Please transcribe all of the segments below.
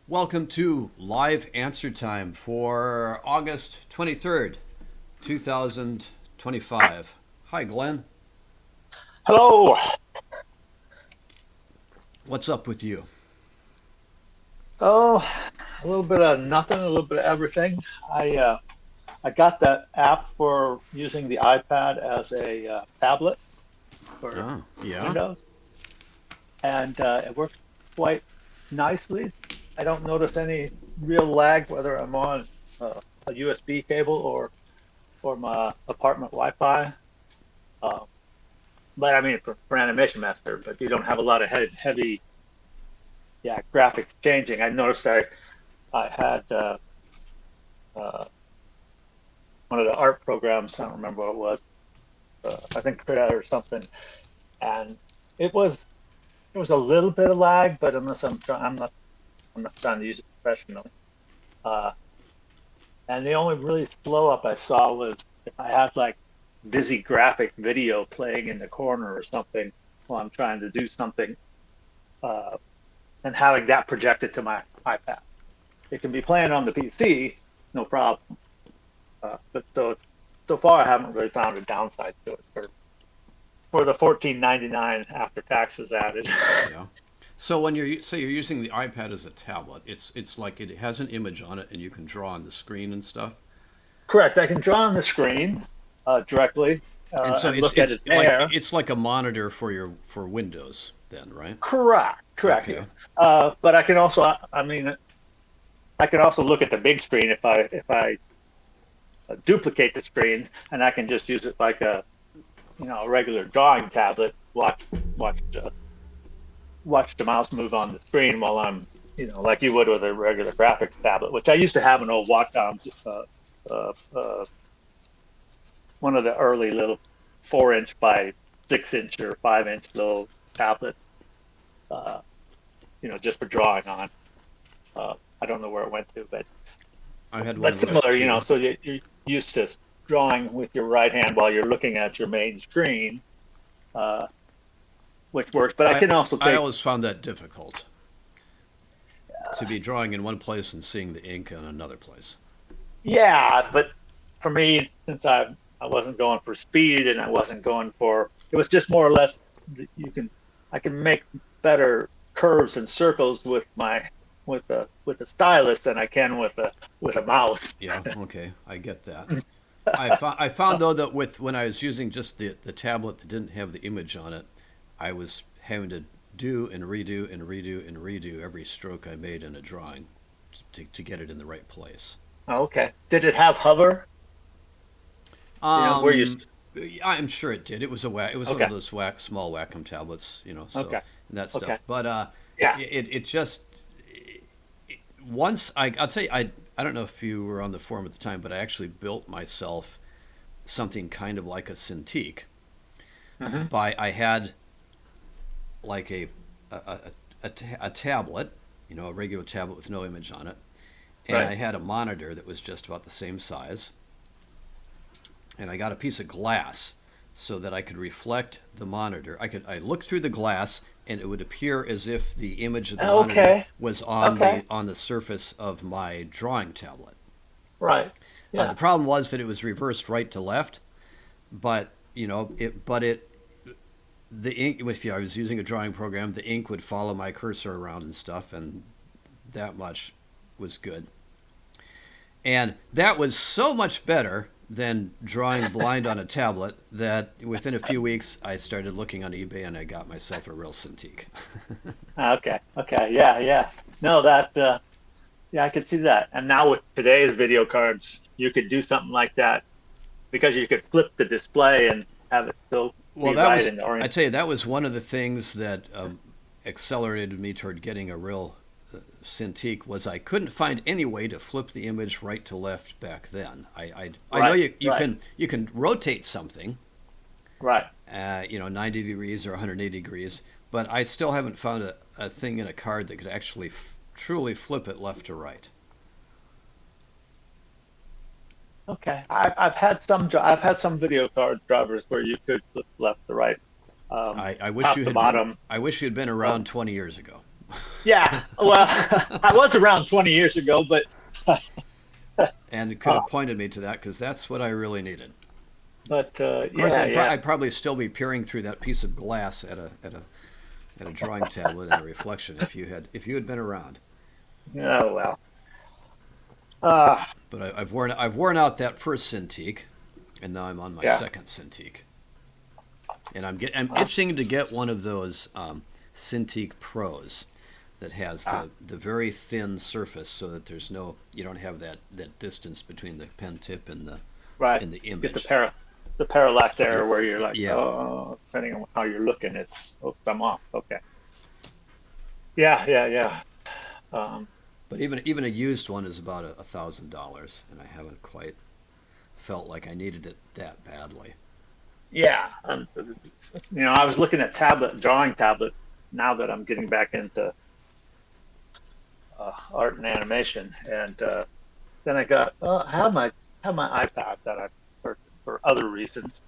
Welcome to Live Answer Time for August 23rd, 2025. Hi, Glenn. Hello. What's up with you? Oh, a little bit of nothing, a little bit of everything. I got that app for using the iPad as a tablet for Oh, yeah? Windows, and it works quite nicely. I don't notice any real lag whether I'm on a USB cable or my apartment Wi-Fi. Uh, but I mean for Animation Master, but you don't have a lot of heavy, yeah, graphics changing. I noticed I had uh, one of the art programs. I don't remember what it was. I think Credit or something, and it was it was a little bit of lag, but unless I'm not trying to use it professionally. Uh, and the only really slow up I saw was if I had like busy graphic video playing in the corner or something while I'm trying to do something, uh, and having that projected to my iPad. It can be playing on the PC, no problem. But so far I haven't really found a downside to it for the 14.99 after taxes added. Yeah. So when you're using the iPad as a tablet, it's like it has an image on it and you can draw on the screen and stuff. Correct. I can draw on the screen directly And so and look at it there. it's like a monitor for Windows then, right? Correct. Correct. Okay. But I can also, I mean, I can also look at the big screen if I duplicate the screen, and I can just use it like a regular drawing tablet. Watch watch the mouse move on the screen while I'm like you would with a regular graphics tablet, which I used to have an old Wacom, uh, uh, one of the early little 4 inch by 6 inch or 5 inch little tablets, uh, just for drawing on. I don't know where it went to, I had one but of those similar, too. so you're used to drawing with your right hand while you're looking at your main screen, uh, which works. But I I can also I take, always found that difficult to be drawing in one place and seeing the ink in another place. yeah, but for me, since I wasn't going for speed and I wasn't going for, it was just more or less you can I can make better curves and circles with my with a stylus than I can with a mouse. Yeah, okay, I get that. I found though that with when I was using just the tablet that didn't have the image on it, I was having to do and redo and redo and redo every stroke I made in a drawing to get it in the right place. Okay. Did it have hover? Where you? Um, I'm sure it did. It was one of Okay. those small Wacom tablets, so Okay. and that Okay. stuff. But Yeah. it just once I'll tell you I don't know if you were on the forum at the time, but I actually built myself something kind of like a Cintiq. Hmm. By I had like a, a tablet, a regular tablet with no image on it, and Right. I had a monitor that was just about the same size, and I got a piece of glass so that I could reflect the monitor. I look through the glass and it would appear as if the image of the monitor Okay. was Okay. on the surface of my drawing tablet. Right. The Yeah. problem was that it was reversed right to left, but it the ink if I was using a drawing program, the ink would follow my cursor around and stuff, and that much was good. And that was so much better than drawing blind on a tablet that within a few weeks I started looking on eBay and I got myself a real Cintiq. Okay. Okay. Yeah. Yeah. No, that. Yeah, I could see that. And now with today's video cards, you could do something like that because you could flip the display and have it still Well, be that right was in the I orient. tell you that was one of the things that accelerated me toward getting a real Cintiq was I couldn't find any way to flip the image right to left back then. I know Right. Right. you can rotate something, Right. 90 degrees or 180 degrees, but I still haven't found a thing in a card that could actually truly flip it left to right. Okay. I've had some video card drivers where you could flip left to right, I wish top you to had been bottom. I wish you had been Uh, around 20 years ago. Yeah, well, I was around 20 years ago, but And it could uh, have pointed me to that because that's what I really needed. Of course, yeah, yeah. I'd probably still be peering through that piece of glass at a drawing tablet and a reflection if you had been around. Oh well. Uh, But I've worn out that first Cintiq, and now I'm on my yeah. second Cintiq, and I'm Uh, itching to get one of those Cintiq Pros that has uh, the very thin surface, so that you don't have that distance between the pen tip right. and the Get image. the parallax Yeah, error where you're like, yeah. oh, depending on how you're looking, it's oops, I'm off. Okay. Yeah, yeah, yeah. Um, But even a used one is about $1,000, and I haven't quite felt like I needed it that badly. yeah. I was looking at drawing tablets now that I'm getting back into art and animation, and then I have my iPad that I purchased for other reasons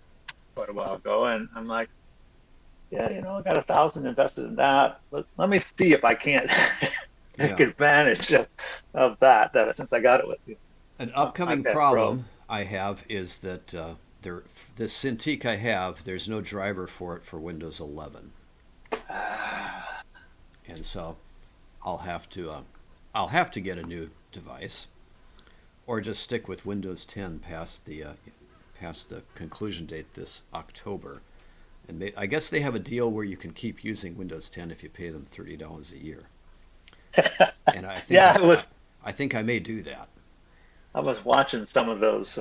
quite a while ago, and I'm like, yeah, I got 1,000 invested in that. Let me see if I can't take Yeah. advantage of that since I got it with you. An upcoming iPad Pro. problem I have is that there this Cintiq I have, there's no driver for it for Windows 11, and so I'll have to uh, I'll have to get a new device or just stick with Windows 10 past the conclusion date this October. And I guess they have a deal where you can keep using Windows 10 if you pay them $30 a year. And Yeah, I think I may do that. I was watching some of those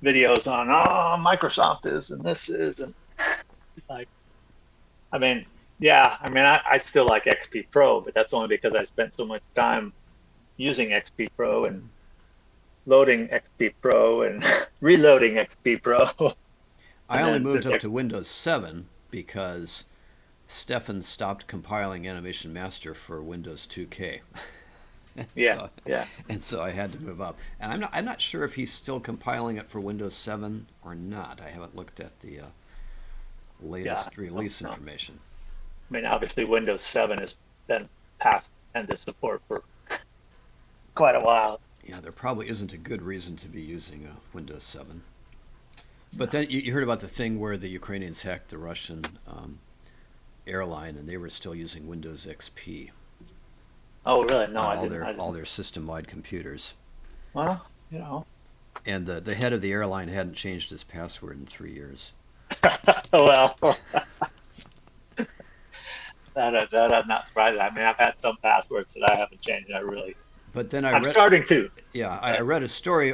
videos on oh Microsoft is and this is and it's like I mean yeah I still like XP Pro, but that's only because I spent so much time using XP Pro and loading XP Pro and reloading XP Pro. I And only then moved since up to Windows 7 because Stefan stopped compiling Animation Master for Windows 2K. yeah, so yeah, so I had to move up. And I'm not sure if he's still compiling it for Windows 7 or not. I haven't looked at the yeah, latest no, release no. information. I mean obviously Windows 7 has been past end of support for quite a while. Yeah, there probably isn't a good reason to be using Windows 7. But No. then you heard about the thing where the Ukrainians hacked the Russian airline, and they were still using Windows XP Oh really? No, on I all didn't. their system-wide computers. Well, you know. And the head of the airline hadn't changed his password in 3 years. Well, that I'm not surprised. I mean, I've had some passwords that I haven't changed. But then I'm starting to. I read a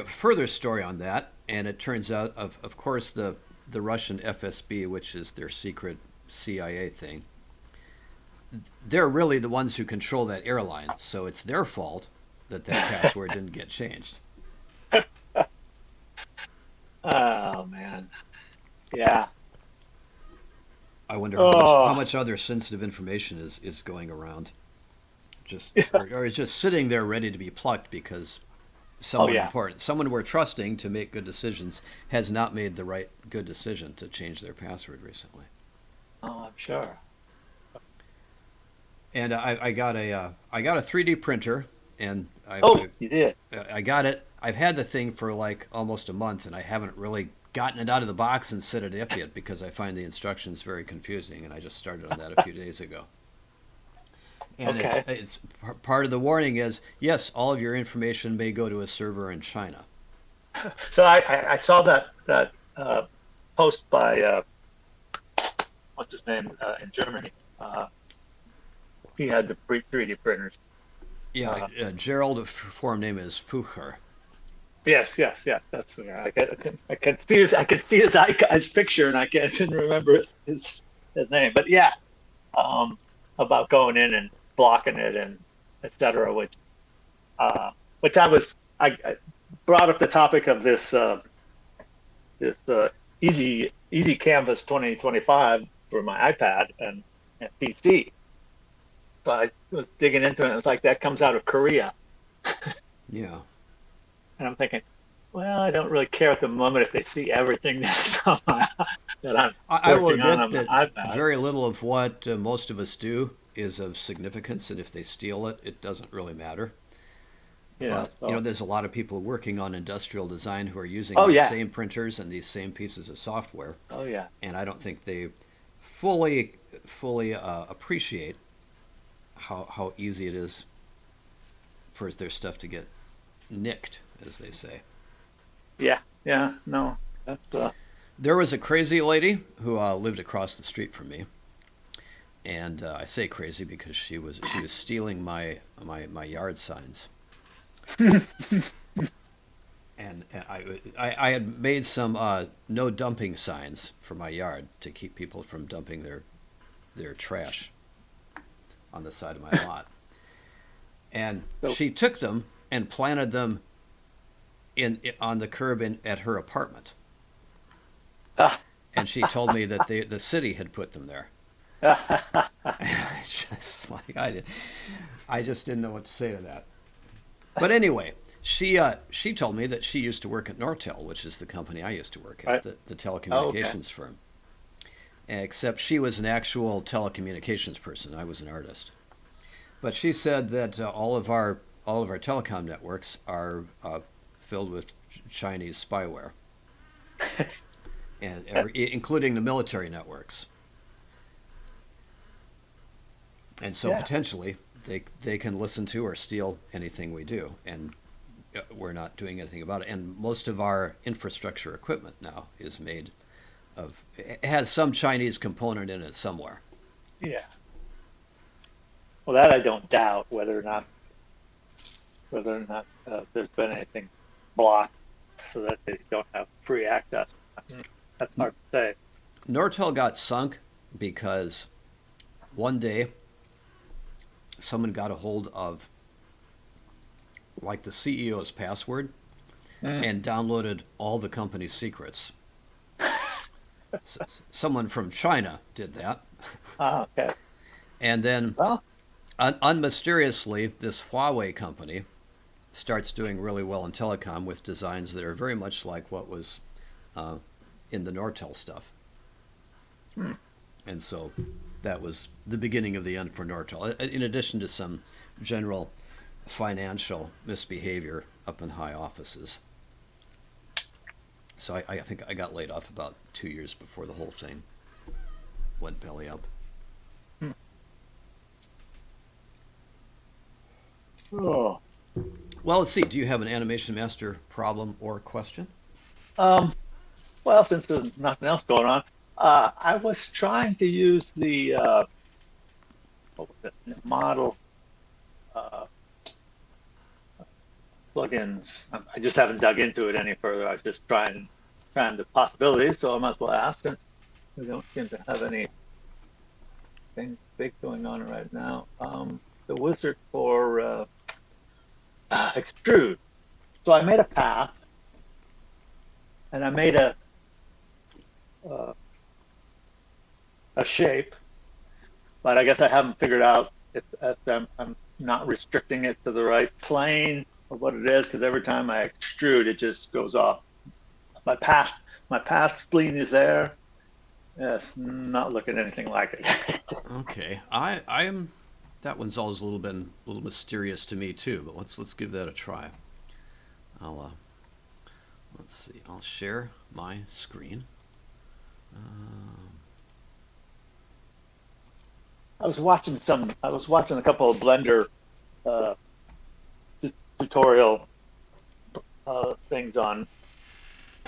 further story on that, and it turns out, of course, the Russian FSB, which is their secret CIA thing, they're really the ones who control that airline, so it's their fault that password didn't get changed. Oh man, yeah. I wonder how Oh, much other sensitive information is going around, yeah. or is just sitting there ready to be plucked because Oh someone yeah. important, someone we're trusting to make good decisions, has not made the right good decision to change their password recently. Oh, I'm sure. And I got a 3D printer, and Oh, you did. I got it. I've had the thing for like almost a month, and I haven't really gotten it out of the box and set it up yet because I find the instructions very confusing, and I just started on that a few days ago. And Okay. it's part of the warning is yes, all of your information may go to a server in China. So I saw that post by what's his name in Germany. He had the 3D printers. Yeah, Uh, Gerald, form name is Fucher. yes, yes, yes. That's the guy. I can see his picture, and couldn't remember his name. But yeah, um, about going in and blocking it and etc. Uh, which I brought up the topic of this easy Canvas 2025 for my iPad and PC. So I was digging into it, and it's like that comes out of Korea, Yeah. and I'm thinking, well, I don't really care at the moment if they see everything that I'm I will working admit on that my iPad. very little of what most of us do is of significance, and if they steal it, it doesn't really matter. Yeah. But So. there's a lot of people working on industrial design who are using Oh these yeah. same printers and these same pieces of software, Oh yeah. and I don't think they fully appreciate how easy it is for their stuff to get nicked, as they say. Yeah. Yeah. No. That's There was a crazy lady who lived across the street from me, and I say crazy because she was stealing my yard signs, and I had made some no dumping signs for my yard to keep people from dumping their trash on the side of my lot, and so. she took them and planted them in on the curb at her apartment, Ah. and she told me that the city had put them there. Just like I just didn't know what to say to that. But anyway, she told me that she used to work at Nortel, which is the company I used to work at, Right. the Oh, okay. telecommunications firm. Except she was an actual telecommunications person. I was an artist. But she said that all of our telecom networks are filled with Chinese spyware, and including the military networks. And so Yeah. potentially they can listen to or steal anything we do, and we're not doing anything about it. And most of our infrastructure equipment now is made of it has some Chinese component in it somewhere. Yeah. Well, that I don't doubt whether or not there's been anything blocked so that they don't have free access. That's hard to say. Nortel got sunk because one day someone got a hold of like the CEO's password Mm. and downloaded all the company's secrets. Someone from China did that. Ah, okay. And then Well, unmysteriously, this Huawei company starts doing really well in telecom with designs that are very much like what was uh, in the Nortel stuff. hmm. And so that was the beginning of the end for Nortel, in addition to some general financial misbehavior up in high offices. So I think I got laid off about 2 years before the whole thing went belly up. Hmm. Oh. Well, let's see. Do you have an Animation Master problem or question? Um, well, since there's nothing else going on, I was trying to use the what was it, model uh, plugins. I just haven't dug into it any further. I was just trying the possibilities, so I might as well ask since we don't seem to have anything big going on right now. The wizard for extrude. So I made a path and I made uh, a shape, but I guess I haven't figured out if I'm not restricting it to the right plane or what it is, because every time I extrude, it just goes off. My path, my path spleen is there. It's not looking anything like it. Okay, I'm that one's always a little mysterious to me too. But let's give that a try. I'll let's see. I'll share my screen. Um, I was watching a couple of Blender uh, tutorial things on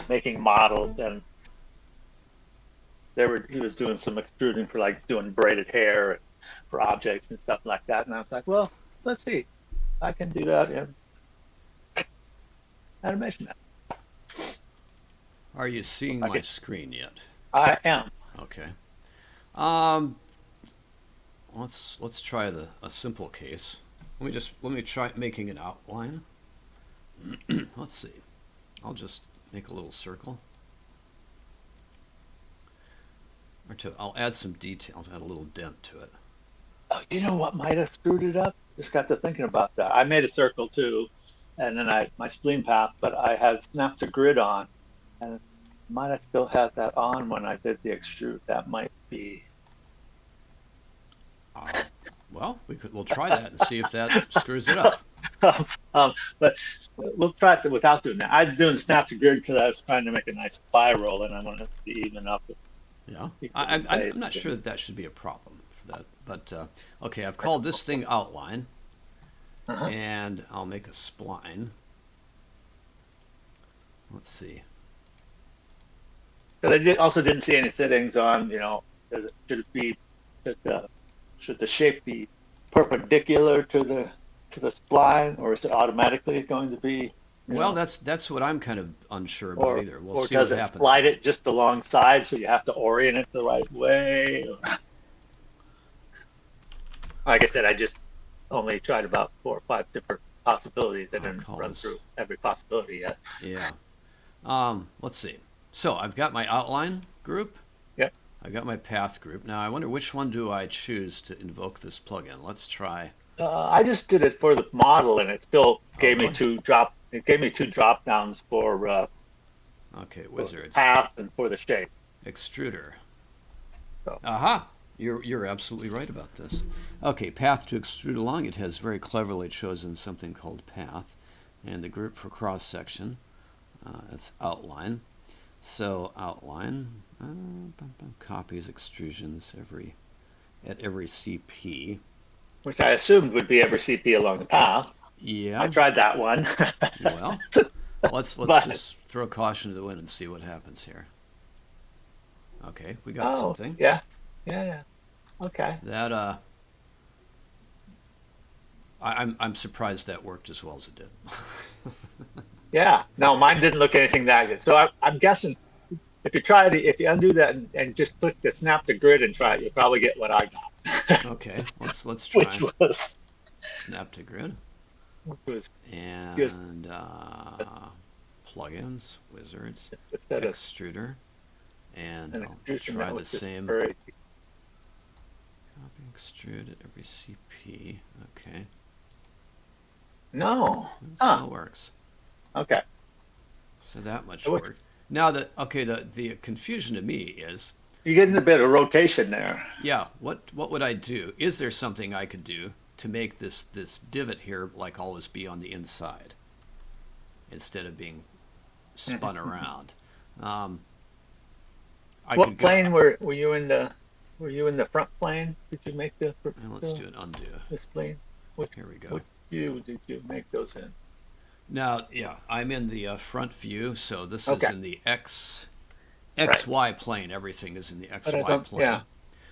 making models, and he was doing some extruding for like doing braided hair for objects and stuff like that. And I was like, well, let's see, I can do that in animation. are you seeing I my can, screen yet? I am. Okay. Um, let's try a simple case. Let me try making an outline. Let's see. I'll just make a little circle or two. I'll add some detail. Add a little dent to it. Oh, you know what might have screwed it up? Just got to thinking about that. I made a circle too, and then my spleen path, but I had snapped a grid on, and might have still had that on when I did the extrude. That might be. Uh, We'll try that and see if that screws it up. But we'll try it without doing that. I was doing snap to grid because I was trying to make a nice spiral, and I wanted it to be even up, Yeah, equally I'm spaced. not sure that should be a problem for that. But okay, I've called this thing outline, Uh-huh. and I'll make a spline. Let's see. But also didn't see any settings on, should it be, should the shape be perpendicular to the spline, or is it automatically going to be, Well, that's what I'm kind of unsure about or either. We'll or see what does it happens slide here. it just alongside, so you have to orient it the right way? Like I said, I just only tried about 4 or 5 different possibilities. I I'll didn't call run this. through every possibility yet. Yeah. Let's see. So I've got my outline group. Yep. I've got my path group. Now I wonder which one do I choose to invoke this plugin. Let's try. I just did it for the model, and it still Oh, gave me really? It gave me two drop downs Okay, for wizards. path and for the shape. Extruder. So Aha! You're absolutely right about this. Okay, path to extrude along. It has very cleverly chosen something called path, and the group for cross section. That's outline. So outline copies extrusions at every CP. which I assumed would be every CP along the path. I Yeah. tried that one, Well, let's but just throw caution to the wind and see what happens here. Okay, we got oh something. yeah, yeah, okay. That I'm surprised that worked as well as it did. Yeah, no, mine didn't look anything that good. So I'm guessing if you undo that and just click the snap to grid and try it, you'll probably get what I got, Okay, let's which try was snap to grid which was just and plugins, wizards, instead of extruder, and an I'll extrusion try that the was just same. very Copy extrude at every CP. Okay, no. it Huh. still works. Okay. So that much So work. Now the confusion to me is, you're getting a bit of rotation there. yeah, what would I do? Is there something I could do to make this divot here like always be on the inside instead of being spun around? Um, I What could go. plane were you in the front plane? Did you make Let's do an undo. this plane? Which Here we go. which view did you make those in? Now, yeah, I'm in the front view, so this is Okay. in the Right. XY plane. Everything is in the But I XY don't, plane. yeah.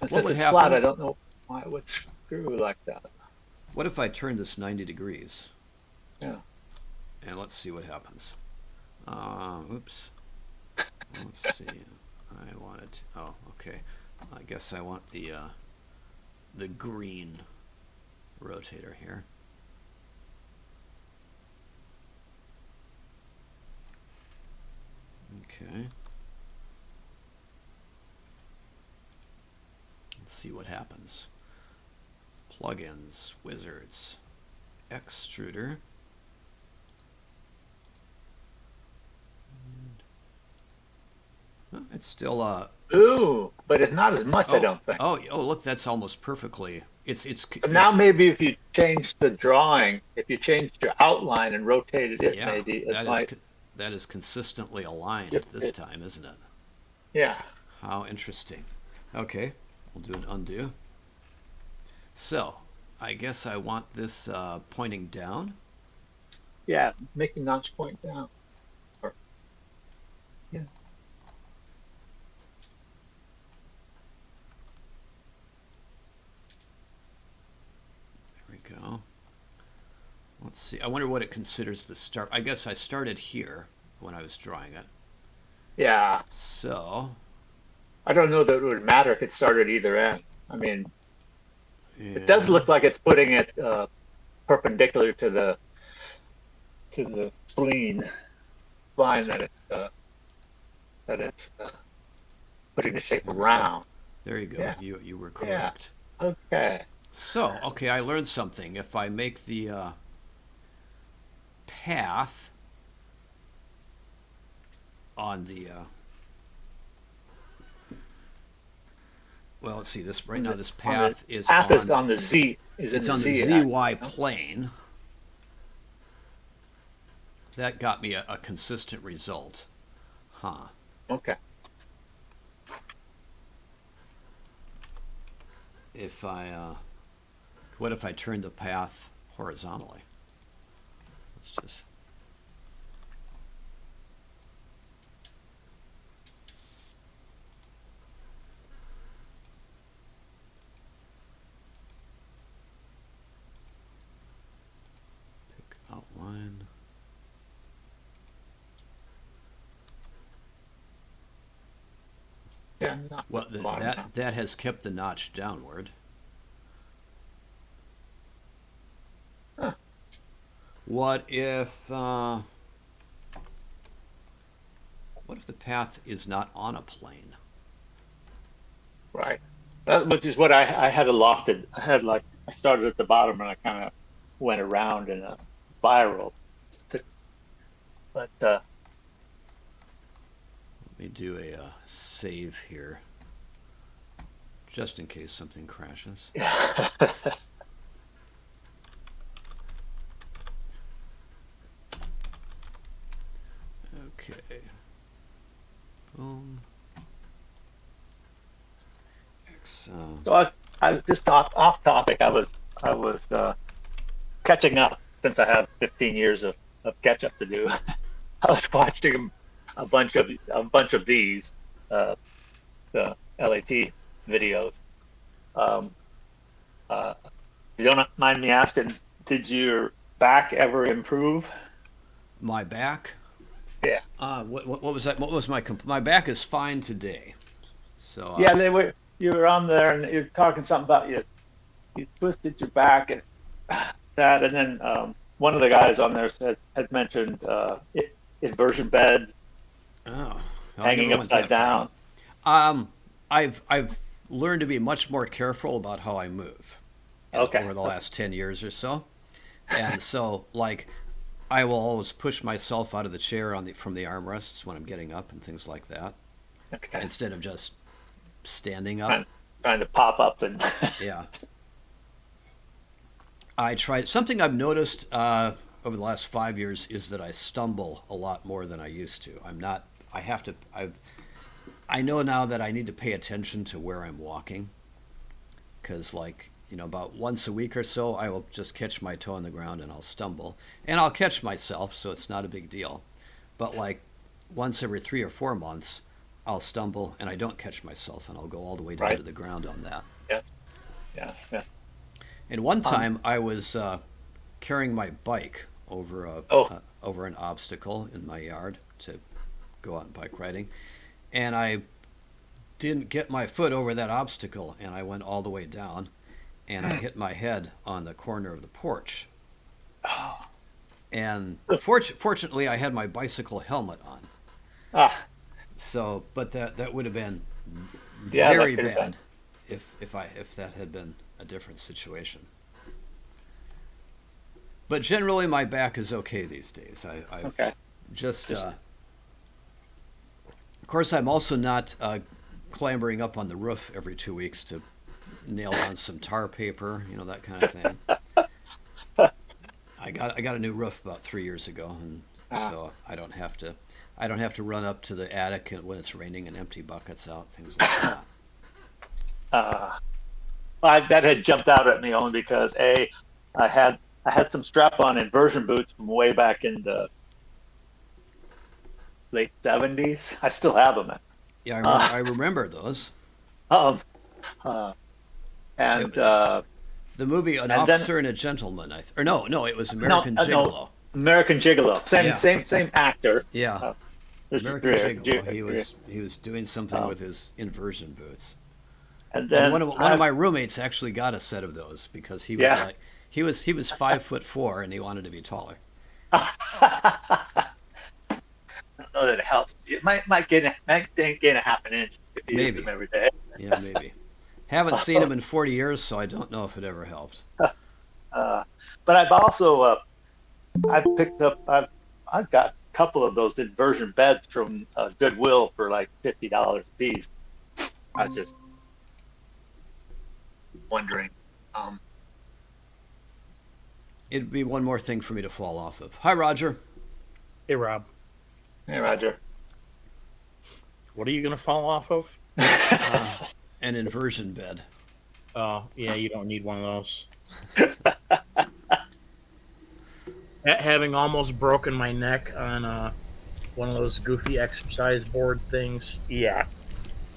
And What since would it's flat, I happen? don't know why it would screw like that. What if I turn this 90 degrees? Yeah. And let's see what happens. Oops. Let's see. I wanted to, oh, okay. I guess I want the green rotator here. Okay. Let's see what happens. Plugins, wizards, extruder. It's still Ooh, but it's not as much, I don't think. oh look, that's almost perfectly. So now maybe if you change the drawing, if you changed your outline and rotated it, yeah, maybe it might. that is consistently aligned If this time, isn't it? Yeah. How interesting. Okay, we'll do an undo. So, I guess I want this pointing down. Yeah. Make the notch point down. Or, yeah. There we go. Let's see. I wonder what it considers the start. I guess I started here when I was drawing it. Yeah. So, I don't know that it would matter if it started either end. I mean, it does yeah. look like it's putting it perpendicular to the spline that it's putting the shape around. There you go. Yeah. You were Yeah. correct. Okay. So, okay, I learned something. If I make the path on the well, let's see. This right On now, the this on the path is path is on. on the Z. Is in It's the on the Z ZY axis. plane. That got me a consistent result. Huh. Okay. If I, what if I turn the path horizontally? Let's just. Pick outline. Yeah. Not Well, bottom now. that has kept the notch downward. Huh. What if the path is not on a plane? Right. Which is what I had a lofted. I had like I started at the bottom and I kind of went around in a spiral. But Let me do a save here, just in case something crashes. yeah. Okay. Boom. X. So I was just off topic. I was catching up since I have 15 years of catch up to do. I was watching a bunch of these the LAT videos. Um, uh, if you don't mind me asking, did your back ever improve? My back. Yeah. What was that? What was my back is fine today. So Yeah, you were on there and you're talking something about you twisted your back and that, and then one of the guys on there had mentioned inversion beds oh, I hanging never went upside that far. down. Um, I've learned to be much more careful about how I move Okay. over the last 10 years or so, and so like I will always push myself out of the chair from the armrests when I'm getting up and things like that, Okay. instead of just standing up. Trying, trying to pop up and Yeah, I tried something I've noticed over the last 5 years is that I stumble a lot more than I used to. I'm not. I have to. I know now that I need to pay attention to where I'm walking, because like about once a week or so I will just catch my toe on the ground and I'll stumble and I'll catch myself, so it's not a big deal. But like once every 3 or 4 months I'll stumble and I don't catch myself and I'll go all the way down right. to the ground on that. Yes. Yes. Yeah. And one Um. time I was carrying my bike Oh. over an obstacle in my yard to go out bike riding, and I didn't get my foot over that obstacle, and I went all the way down, and I hit my head on the corner of the porch. Oh. And fortunately, I had my bicycle helmet on. Ah. So, but that would have been Yeah. That very could have been. bad if that had been a different situation. But generally, my back is okay these days. I've Okay. just, Just of course, I'm also not clambering up on the roof every 2 weeks to nail down some tar paper, that kind of thing. I got a new roof about 3 years ago, and ah. so I don't have to run up to the attic when it's raining and empty buckets out, things like that. Uh, that had jumped out at me only because I had I had some strap-on inversion boots from way back in the late '70s. I still have them. Yeah, Uh, I remember those. um, uh, and It, the movie An and then Officer and a Gentleman, or no, it was no American no Gigolo. American Gigolo, same Yeah, same same actor. yeah, Uh, Richard American Gere, Gigolo. He was doing something um, with his inversion boots. and And then one of my roommates actually got a set of those because he was yeah. like he was 5'4" and he wanted to be taller. I don't know that it helps. It might gain a half an inch if you use them Maybe. every day. Yeah, maybe. Haven't seen him in 40 years, so I don't know if it ever helped. Uh, but I've also I've got a couple of those inversion beds from Goodwill for like $50 a piece. I was just wondering. It'd be one more thing for me to fall off of. Hi, Roger. Hey, Rob. Hey, Roger. What are you going to fall off of? An inversion bed. Oh, yeah, you don't need one of those. Having almost broken my neck on one of those goofy exercise board things, yeah.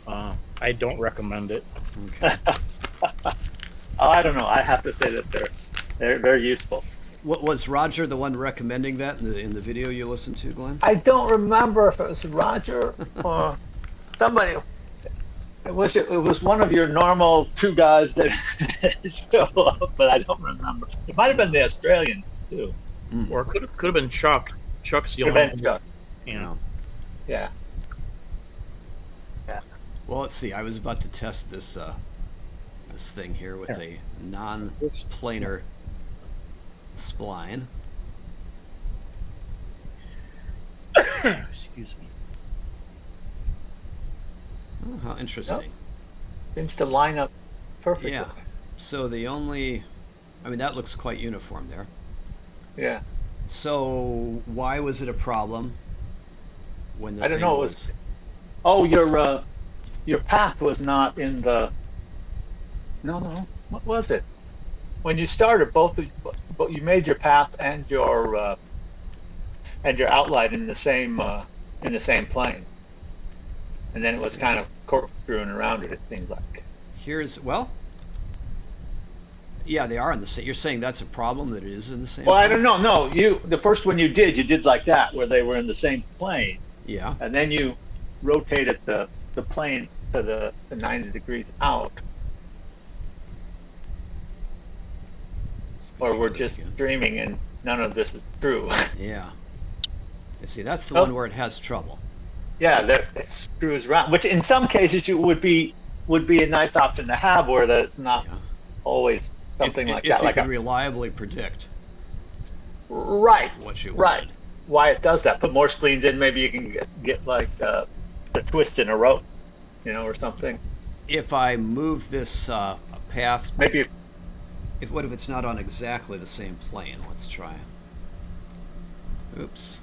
I don't recommend it. Okay. I don't know. I have to say that they're very useful. What was Roger the one recommending that in the video you listened to, Glenn? I don't remember if it was Roger or somebody. I wish it was one of your normal two guys that show up, but I don't remember. It might have been the Australian too. Or it could have been Chuck. Chuck's the Could only have been Chuck. Yeah. Yeah. Well, let's see. I was about to test this this thing here with a non-planar spline. Excuse me. Oh, how interesting. Seems to line up perfectly. Yeah. So the only, I mean, that looks quite uniform there. Yeah. So why was it a problem when the I don't thing know. It was. Oh, your path was not in the. No. What was it? When you started, you made your path and your outline in the same plane, and then it was kind of corkscrewing around it. It seemed like. Yeah, they are in the same. You're saying that's a problem that it is in the same. Well, plane? I don't know. No, the first one you did like that, where they were in the same plane. Yeah. And then you rotated the plane to the 90 degrees out. Or we're just dreaming and none of this is true. Yeah. You see, that's the one where it has trouble. Yeah, it screws around, which in some cases would be a nice option to have, where it's not always something like that. If you can reliably predict. Right. What you right. wanted. Why it does that? Put more spleens in. Maybe you can get like the twist in a rope, or something. If I move this path, maybe. What if it's not on exactly the same plane? Let's try. Oops.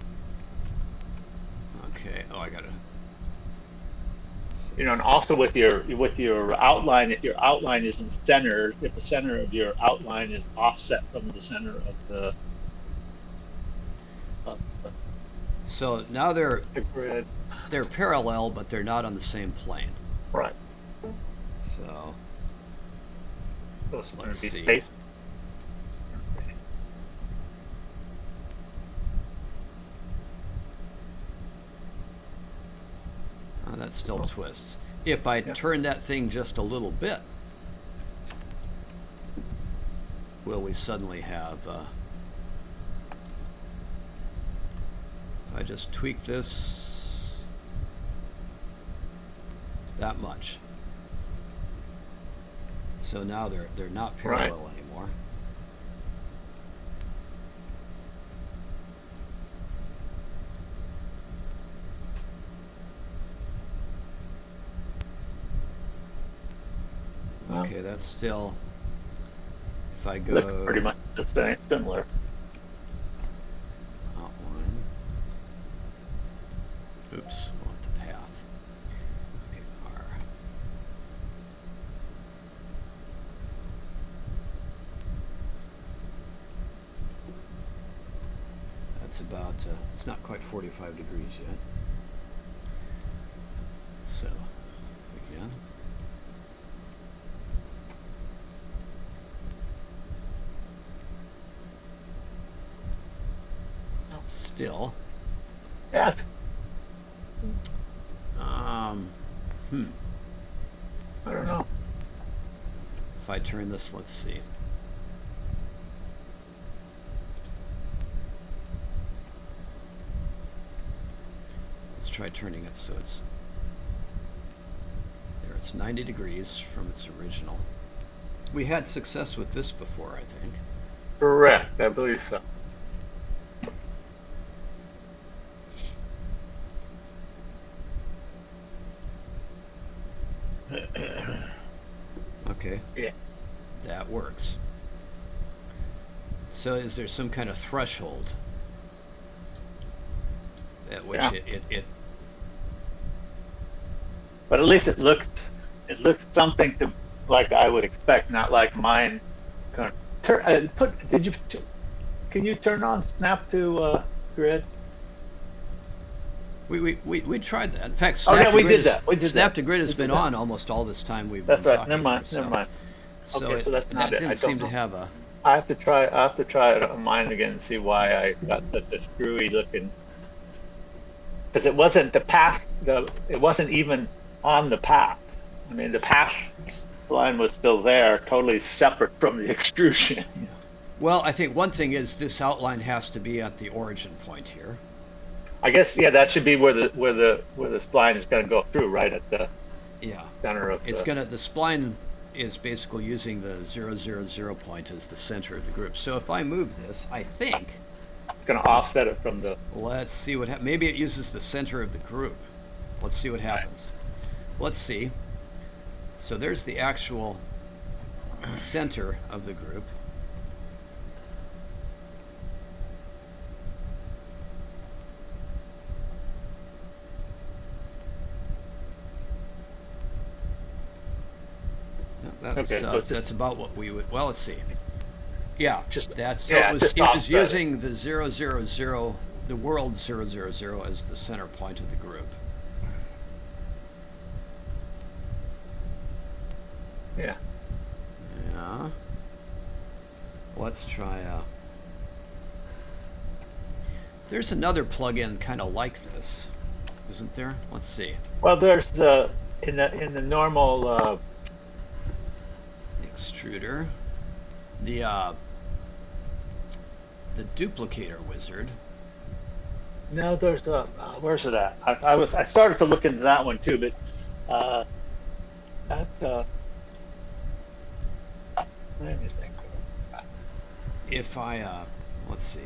Okay. Oh, I gotta. And also with your outline, if your outline isn't centered, if the center of your outline is offset from the center of the. So now the grid. They're parallel, but they're not on the same plane. Right. So. Let's see. Space. Oh, that still twists. If I turn that thing just a little bit, will we suddenly have... if I just tweak this that much. So now they're not parallel anymore. Okay, that's still. If I go. Looks pretty much the same, similar. Outline. Oops, I want the path. Okay, R. That's about. It's not quite 45 degrees yet. So, again. Still. Yes. I don't know. If I turn this, let's see. Let's try turning it so it's there. It's 90 degrees from its original. We had success with this before, I think. Correct, I believe so. Okay. Yeah. That works. So is there some kind of threshold at which Yeah. it But at least it looks something to like I would expect, not like mine. Can you turn on snap to grid? we tried that. In fact, Oh yeah, we did that. We did Snap that. to Grid has We did been that. on almost all this time we've That's been right. talking Never mind. here. Never mind. So Okay, so that's not that it. I didn't don't seem to know. have a. I have to try it on mine again and see why I got such a screwy looking. Because it wasn't the path. It wasn't even on the path. I mean, the path line was still there, totally separate from the extrusion. Well, I think one thing is this outline has to be at the origin point here. I guess yeah, that should be where the spline is going to go through, right at the Yeah. center of The spline is basically using the 000 point as the center of the group. So if I move this, I think, it's going to offset it from the. let's see what happens. Maybe it uses the center of the group. Let's see what happens. Let's see. So there's the actual center of the group. Okay, so that's about what we would. Well, let's see. Yeah, Just that's so yeah, it just was offset it. using the 000, the world 000 as the center point of the group. Yeah. Yeah. Let's try. There's another plugin kind of like this, isn't there? Let's see. Well, there's the in the normal. Extruder, the Duplicator Wizard. No, there's a. Where's it at? I started to look into that one too, but that. Let me think. If I let's see,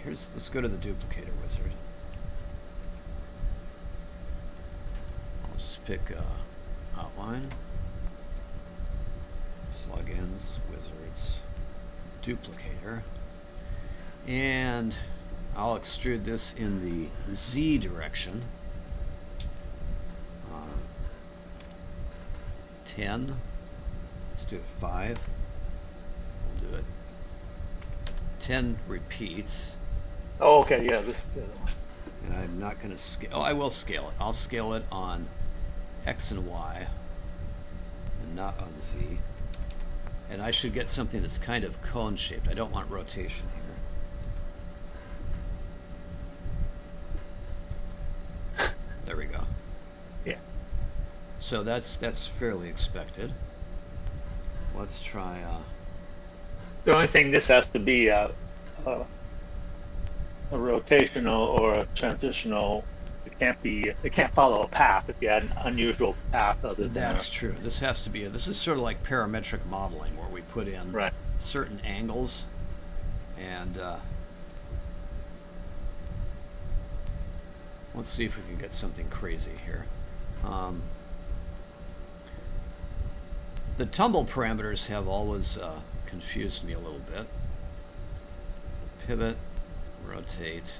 let's go to the Duplicator Wizard. I'll just pick outline, plugins, wizards, duplicator, and I'll extrude this in the Z direction. 10. Let's do it 5. We'll do it 10 repeats. Oh, okay, yeah, this is the other one. And I'm not going to scale. Oh, I will scale it. I'll scale it on X and Y, and not on Z. And I should get something that's kind of cone shaped. I don't want rotation here. There we go. Yeah. So that's fairly expected. Let's try. The only thing this has to be a rotational or a transitional. It can't follow a path if you had an unusual path other than. That's true. This has to be. This is sort of like parametric modeling, where we put in Right. certain angles, and let's see if we can get something crazy here. The tumble parameters have always confused me a little bit. Pivot, rotate.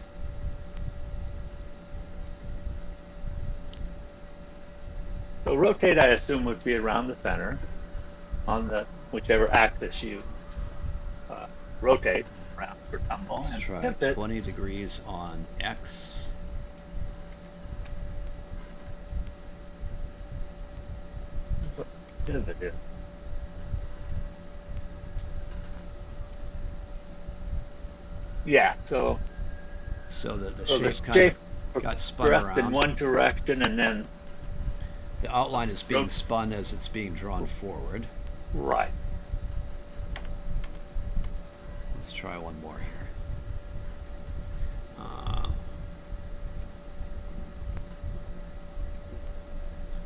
So rotate, I assume, would be around the center on the whichever axis you rotate around for tumble. Let's And try pivot, 20 degrees on X. pivot is. Yeah, so So that the so the shape kind shape of got spun progressed in around. one direction and then The outline is being spun as it's being drawn forward. right. Let's try one more here.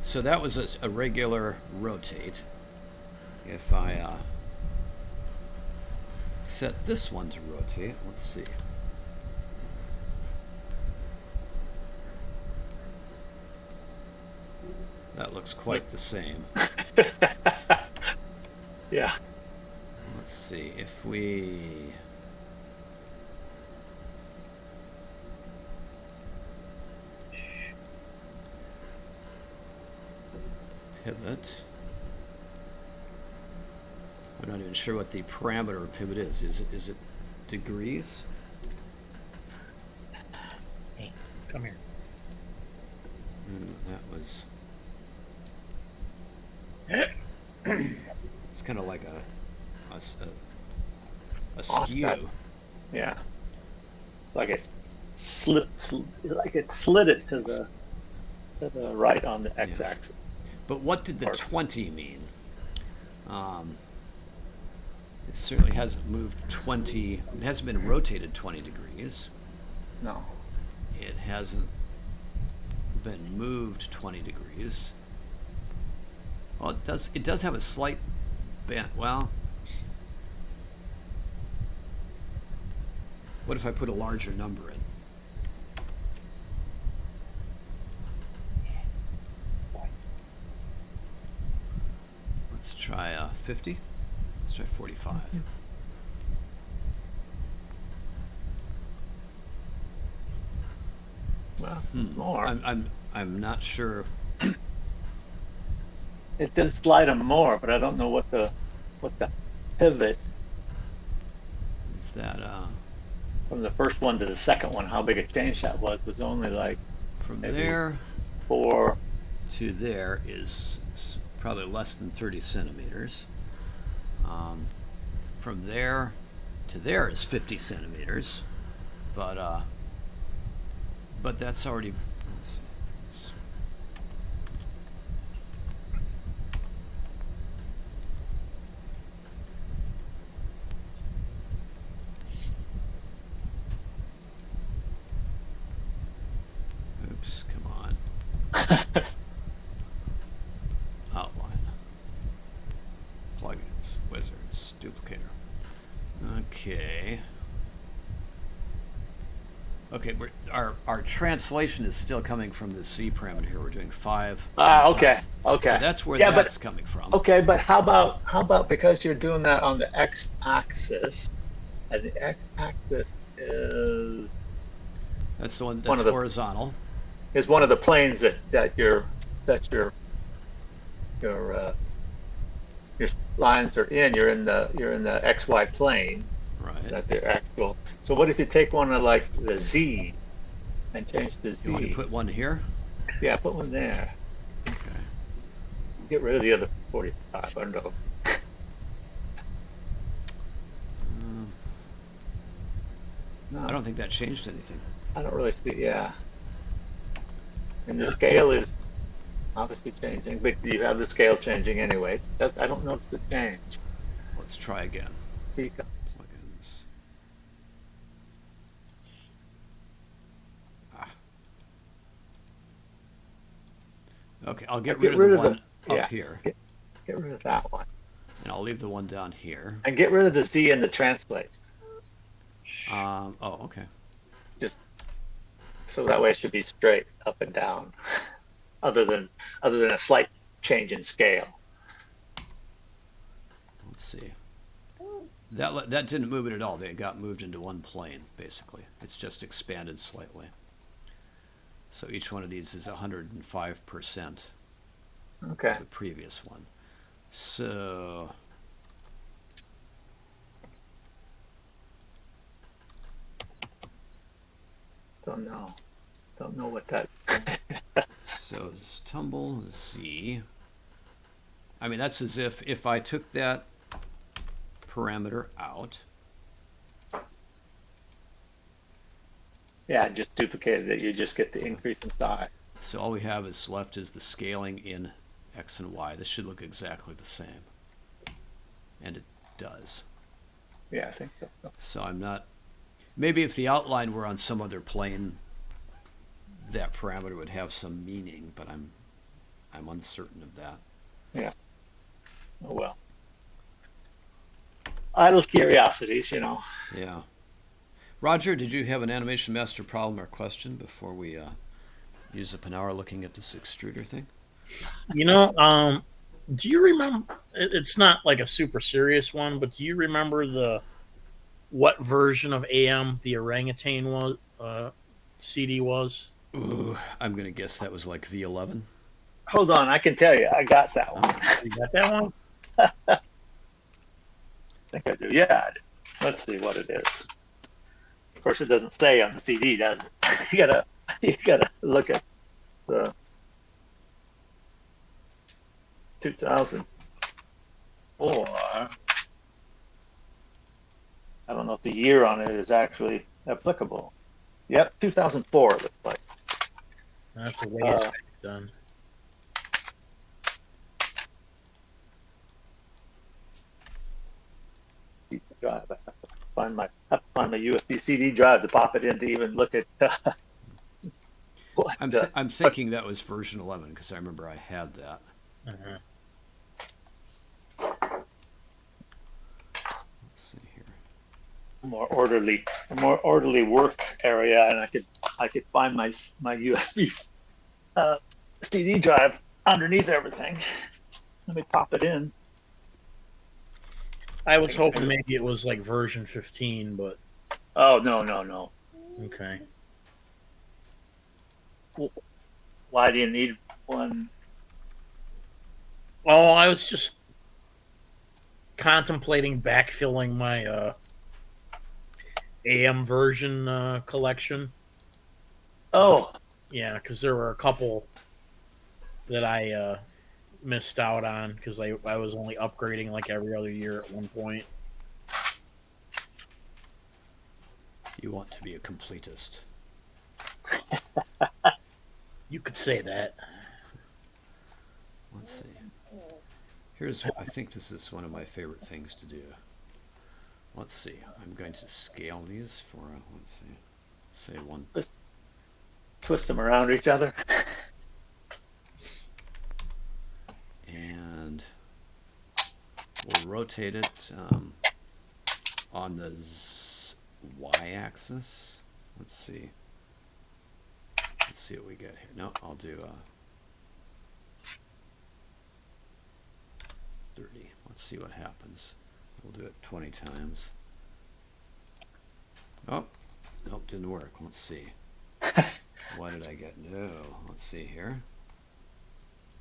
So that was a regular rotate. If I set this one to rotate, let's see. That looks quite the same. Yeah. let's see if we. Pivot. I'm not even sure what the parameter of pivot is. Is it degrees? Hey, come here. That was. It's kind of like a skew. Yeah. Like it slid it to the right on the x-axis. But what did the 20 mean? It certainly hasn't moved 20. It hasn't been rotated 20 degrees. No. It hasn't been moved 20 degrees. Well, it does. It does have a slight bend. Well, what if I put a larger number in? Let's try 50. Let's try 45. Well, more. I'm not sure. It did slide them more, but I don't know what the pivot Is that from the first one to the second one, how big a change that was only like from there 4 to there is probably less than 30 centimeters. From there to there is 50 centimeters, but that's already. Oops, come on. Outline. Plugins, wizards, duplicator. Okay. Okay, our translation is still coming from the C parameter here. We're doing 5. Okay. So that's where that's coming from. Okay, but how about because you're doing that on the x-axis, and the x-axis is That's the one that's horizontal. Is one of the planes that your lines are in. You're in the XY plane. Right. That they're actual. So what if you take one of like the Z and change the Z? You want to put one here? Yeah, put one there. Okay. Get rid of the other 45. I don't know. No. I don't think that changed anything. I don't really see. Yeah. And the scale is obviously changing, but you have the scale changing anyway. I don't notice the change. Let's try again. Plugins. Okay, I'll get rid of the one up here. Get rid of that one. And I'll leave the one down here. And get rid of the Z in the translate. Oh, okay. Just so that way it should be straight up and down, other than a slight change in scale. Let's see. That didn't move it at all. They got moved into one plane, basically. It's just expanded slightly. So each one of these is 105%. Okay. The previous one. So don't know what that. So it's tumble Z. I mean, that's as if I took that parameter out. Yeah, just duplicated it. You just get the increase in size. So all we have is left is the scaling in X and Y. This should look exactly the same. And it does. Yeah, I think so. So I'm not. Maybe if the outline were on some other plane, that parameter would have some meaning, but I'm uncertain of that. Yeah. Oh well. Idle curiosities, you know. Yeah. Roger, did you have an Animation Master problem or question before we use up an hour looking at this extruder thing? You know, do you remember it's not like a super serious one, but do you remember the what version of AM the orangutan was CD was? Ooh, I'm gonna guess that was like V11. Hold on, I can tell you. I got that one. Oh, You got that one? I think I do. Yeah, I do. Let's see what it is. Of course, it doesn't say on the CD, does it? You gotta look at the 2004. I don't know if the year on it is actually applicable. Yep, 2004 it looks like. That's a ways back then. Drive. I have to find my USB CD drive to pop it in to even look at. I'm thinking that was version 11 because I remember I had that. Uh-huh. Let's see here. more orderly work area, and I could find my USB CD drive underneath everything. Let me pop it in. I was hoping maybe it was like version 15, but Oh no. okay. Why do you need one? Oh, I was just contemplating backfilling my AM version collection. Oh, Yeah, because there were a couple that I missed out on because I was only upgrading like every other year at one point. You want to be a completist. You could say that. Let's see. I think this is one of my favorite things to do. Let's see. I'm going to scale these for, let's see, say one. twist them around each other. And we'll rotate it on the y-axis. Let's see. Let's see what we get here. No, I'll do 30. Let's see what happens. We'll do it 20 times. Oh, nope, didn't work. Let's see. What did I get? No. Let's see here.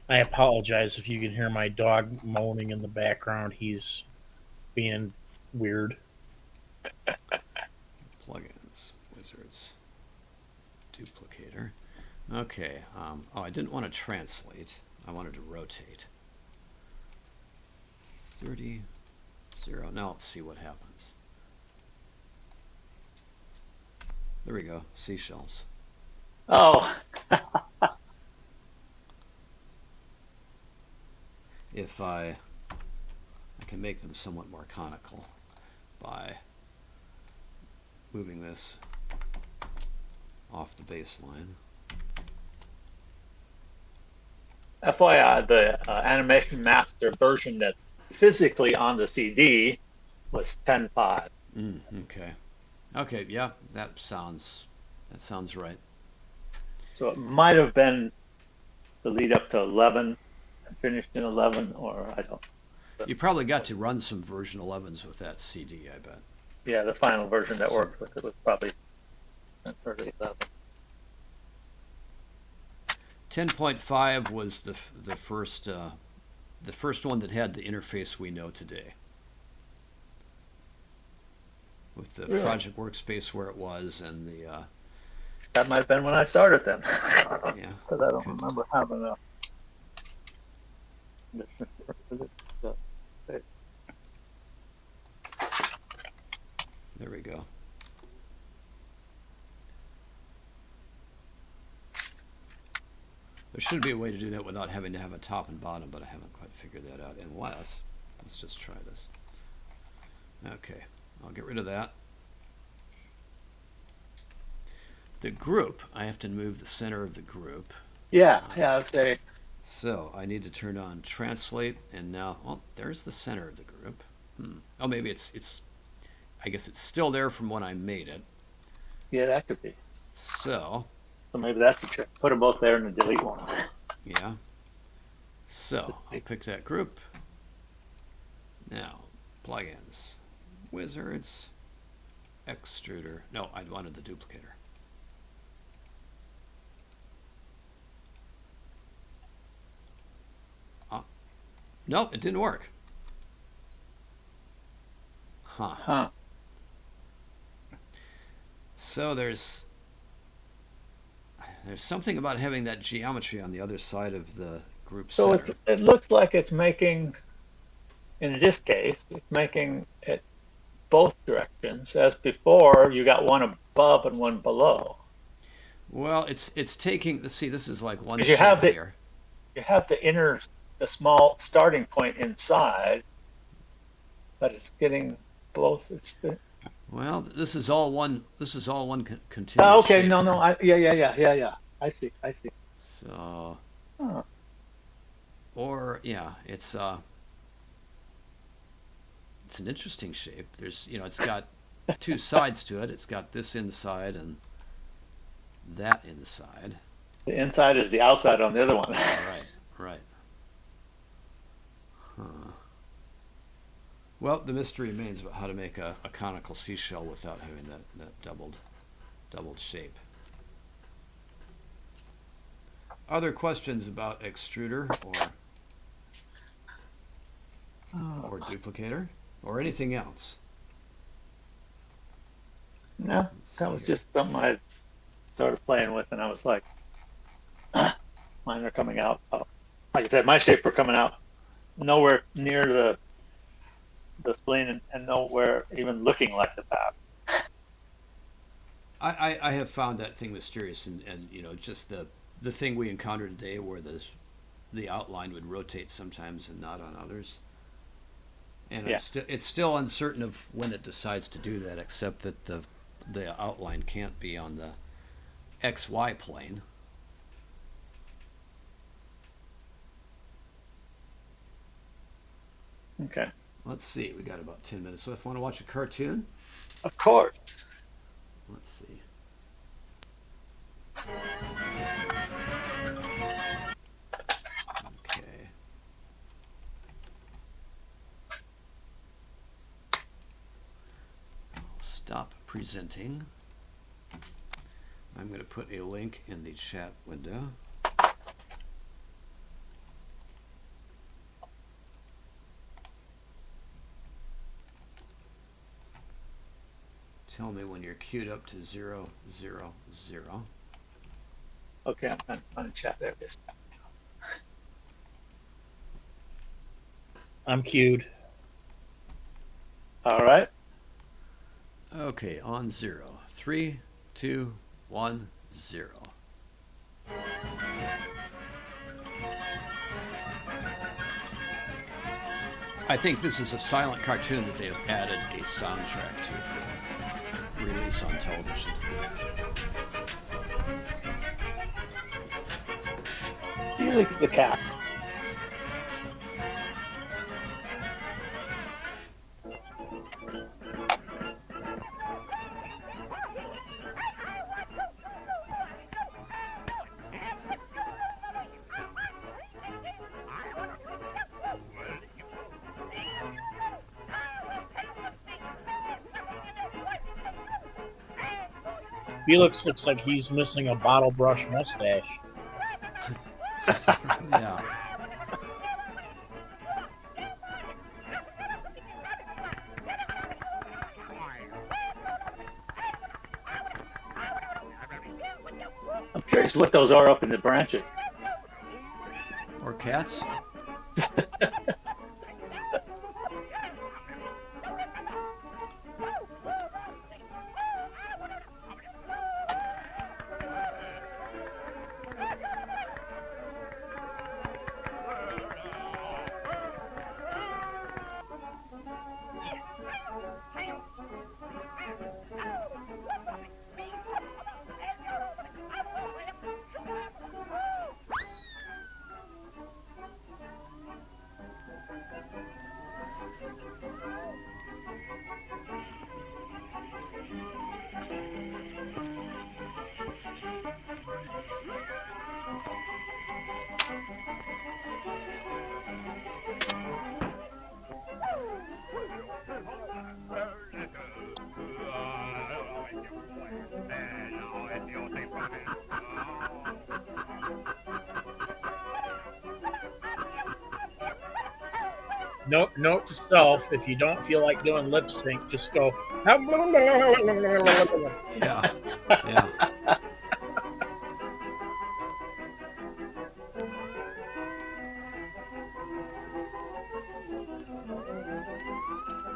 I apologize if you can hear my dog moaning in the background. He's being weird. Plugins, Wizards, Duplicator. Okay. Oh, I didn't want to translate. I wanted to rotate. 30, 0. Now let's see what happens. There we go. Seashells. Oh, If I can make them somewhat more conical by moving this off the baseline. FYI, the Animation Master version that's physically on the CD was 10.5. Okay. Okay. Yeah, that sounds right. So it might have been the lead up to 11 and finished in 11, or I don't. You probably got to run some version 11s with that CD, I bet. Yeah, the final version that worked with it was probably early 11. 10.5 was the first one that had the interface we know today, with the Really? project workspace where it was and the That might have been when I started then. yeah. Because I don't remember having a. There we go. There should be a way to do that without having to have a top and bottom, but I haven't quite figured that out. Unless, let's just try this. Okay, I'll get rid of that. The group, I have to move the center of the group. Yeah, I'd say. So I need to turn on translate, and now, well, there's the center of the group. Oh, maybe it's. I guess it's still there from when I made it. Yeah, that could be. So maybe that's the trick. Put them both there and then delete one. yeah. So I'll pick that group, Now, plugins, wizards, extruder. No, I wanted the duplicator. No, it didn't work. Huh. So there's something about having that geometry on the other side of the group So center. it looks like it's making, in this case, it's making it both directions. As before, you got one above and one below. Well, it's taking. See, this is like one 'Cause shape here. you have the small starting point inside, but it's getting both. Well, this is all one. This is all one Oh, continuous okay, shape. no, no, yeah. I see. So, Huh. or yeah, it's an interesting shape. There's, it's got two sides to it. It's got this inside and that inside. The inside is the outside on the other one. Right. Huh. Well, the mystery remains about how to make a conical seashell without having that doubled shape. Other questions about extruder or duplicator or anything else? No, that was just something I started playing with, and I was like, mine are coming out. Like I said, my shape are coming out nowhere near the spleen and nowhere even looking like the path. I have found that thing mysterious, and just the thing we encountered today where the outline would rotate sometimes and not on others. And Yeah. it's still uncertain of when it decides to do that, except that the outline can't be on the XY plane. Okay. Let's see, we got about 10 minutes left. Want to watch a cartoon? Of course. Let's see. Okay. I'll stop presenting. I'm going to put a link in the chat window. Tell me when you're queued up to 000. Okay, I'm on the chat. There it is. I'm queued. All right. Okay, on 0. 3, 2, 1, 0. I think this is a silent cartoon that they have added a soundtrack to for release on television. Felix the Cat. Felix looks like he's missing a bottle brush mustache. Yeah. I'm curious what those are up in the branches. Or cats? Note to self: if you don't feel like doing lip sync, just go. Yeah. Yeah.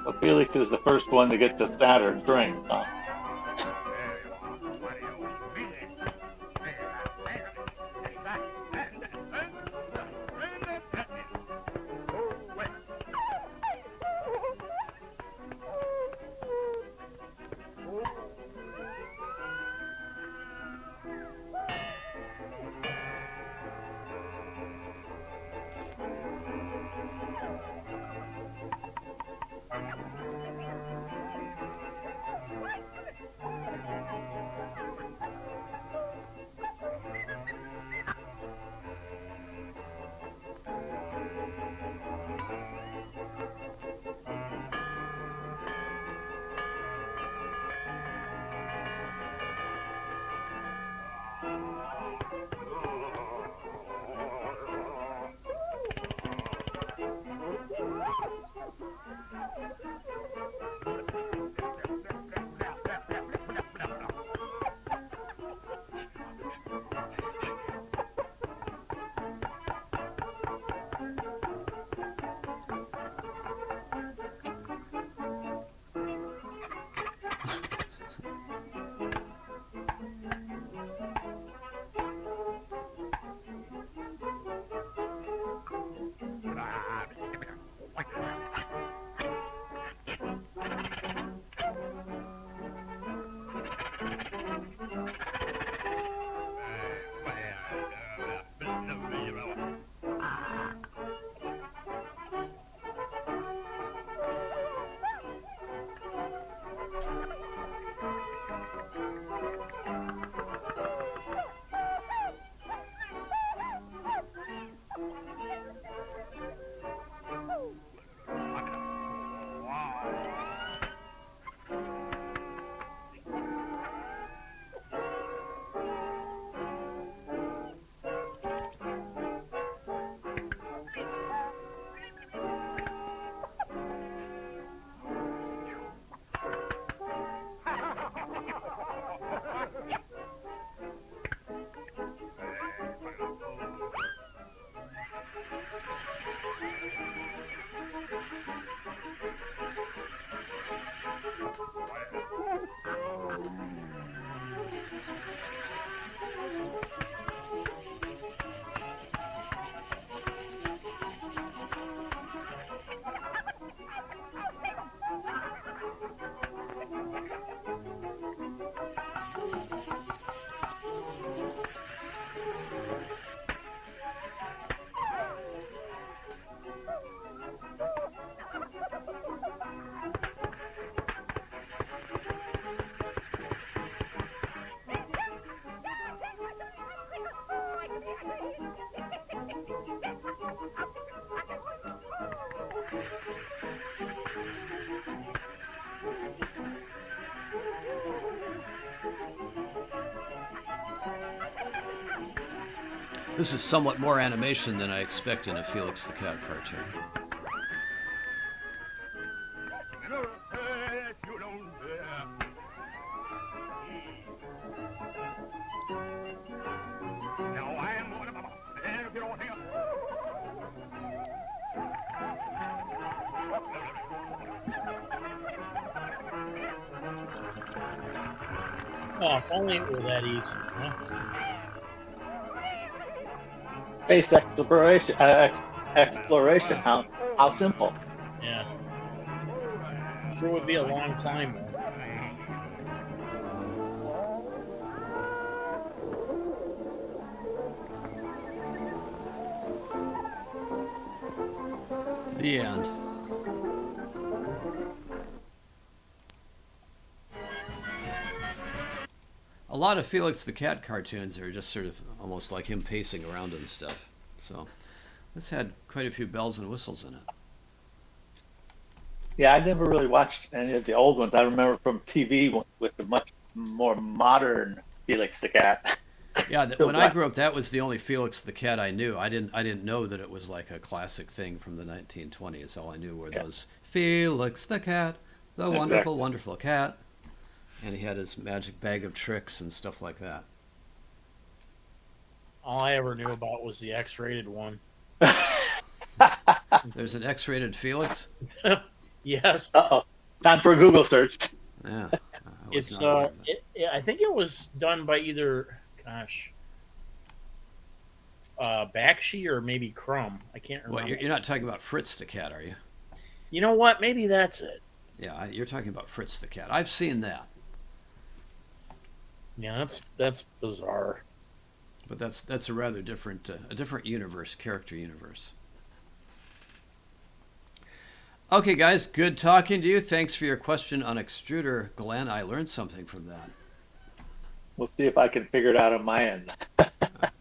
So Felix is the first one to get the Saturn string. Huh? This is somewhat more animation than I expect in a Felix the Cat cartoon. Oh, if only it were that easy, huh? Space exploration. How simple. Yeah. Sure would be a long time, though. The end. A lot of Felix the Cat cartoons are just sort of almost like him pacing around and stuff. So this had quite a few bells and whistles in it. Yeah, I never really watched any of the old ones. I remember from TV with the much more modern Felix the Cat. Yeah, So when I black. grew up, that was the only Felix the Cat I knew. I didn't know that it was like a classic thing from the 1920s. All I knew were Yeah, those Felix the Cat, the wonderful, exactly. wonderful cat, and he had his magic bag of tricks and stuff like that. All I ever knew about was the X-rated one. There's an X-rated Felix. Yes, Uh-oh. Time for a Google search. Yeah, I was it's not aware of that. I think it was done by either, gosh, Bakshi or maybe Crumb. I can't What remember. you're not talking about Fritz the Cat, are you? You know what? Maybe that's it. Yeah, you're talking about Fritz the Cat. I've seen that, Yeah, that's bizarre. but that's a rather different a different universe, character universe. Okay, guys, good talking to you. Thanks for your question on Extruder, Glenn. I learned something from that. We'll see if I can figure it out on my end.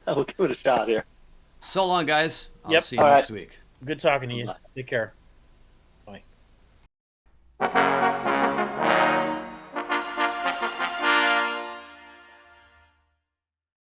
We'll give it a shot here. So long, guys. I'll Yep. see you All next right. week. Good talking to you. Bye. Take care.